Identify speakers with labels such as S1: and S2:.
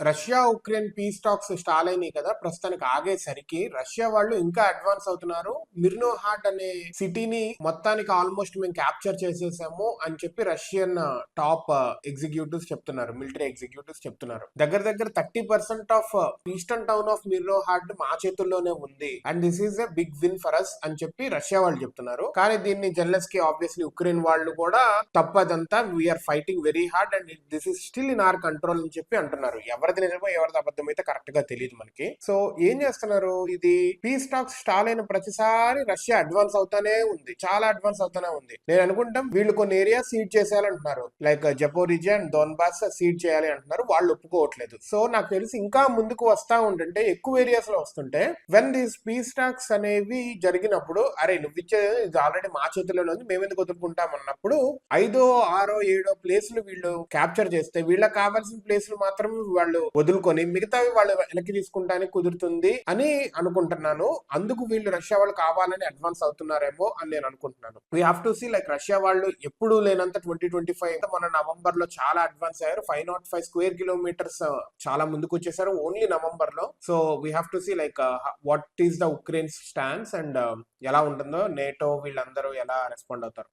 S1: Russia Ukraine piece talks stall అయినాయి కదా, ప్రస్తుతానికి ఆగేసరికి రష్యా వాళ్ళు ఇంకా అడ్వాన్స్ అవుతున్నారు. మిర్నోహాట్ అనే సిటీని మొత్తానికి ఆల్మోస్ట్ మేము క్యాప్చర్ చేసేసాము అని చెప్పి రష్యన్ టాప్ ఎగ్జిక్యూటివ్స్ చెప్తున్నారు, మిలిటరీ ఎగ్జిక్యూటివ్స్ చెప్తున్నారు. దగ్గర దగ్గర 30% of eastern town of Myrnohrad మా చేతుల్లోనే ఉంది and this is a big win for us అని చెప్పి రష్యా వాళ్ళు చెప్తున్నారు. కానీ దీన్ని జెల్లెన్స్కీ ఆబ్వియస్లీ ఉక్రెయిన్ వాళ్ళు కూడా తప్పదంతా, we're fighting very hard and this is still in our control అని చెప్పి అంటున్నారు. ఎవరిది నిజమో ఎవరిది అబద్ధం అయితే కరెక్ట్ గా తెలియదు మనకి. సో ఏం చేస్తున్నారు, ఇది పీస్ టాక్స్ స్టాల్ అయిన ప్రతిసారి రష్యా అడ్వాన్స్ అవుతానే ఉంది, చాలా అడ్వాన్స్ అవుతానే ఉంది. నేను అనుకుంటాం వీళ్ళు కొన్ని ఏరియా సీడ్ చేసేయాలంటున్నారు, like Zaporizhzhia and Donbas cede చేయాలి అంటున్నారు. వాళ్ళు ఒప్పుకోవట్లేదు. సో నాకు తెలిసి ఇంకా ముందుకు వస్తా ఉంటుంటే, ఎక్కువ ఏరియాస్ లో వస్తుంటే, వెన్ దీస్ పీస్ టాక్స్ అనేవి జరిగినప్పుడు, అరే నువ్వు ఇచ్చేది ఇది ఆల్రెడీ మా చేతిలోనే ఉంది, మేమెందుకు వదులుకుంటాం అన్నప్పుడు 5, 6, 7 ప్లేసులు వీళ్ళు క్యాప్చర్ చేస్తే, వీళ్ళకి కావాల్సిన ప్లేసులు మాత్రం వాళ్ళు వదులుకొని మిగతావి వాళ్ళు వెనక్కి తీసుకుంటానికి కుదురుతుంది అని అనుకుంటున్నాను. అందుకు వీళ్ళు రష్యా వాళ్ళు కావాలని అడ్వాన్స్ అవుతున్నారేమో అని నేను అనుకుంటున్నాను. We have to see, like Russia వాళ్ళు ఎప్పుడు లేనంత 2025 మన నవంబర్ లో చాలా అడ్వాన్స్ అయ్యారు. 505 స్క్వేర్ కిలోమీటర్స్ చాలా ముందుకు వచ్చేసారు ఓన్లీ నవంబర్ లో. So we have to see like what is the Ukraine stands and ఎలా ఉంటుందో, నేటో వీళ్ళందరూ ఎలా రెస్పాండ్ అవుతారు.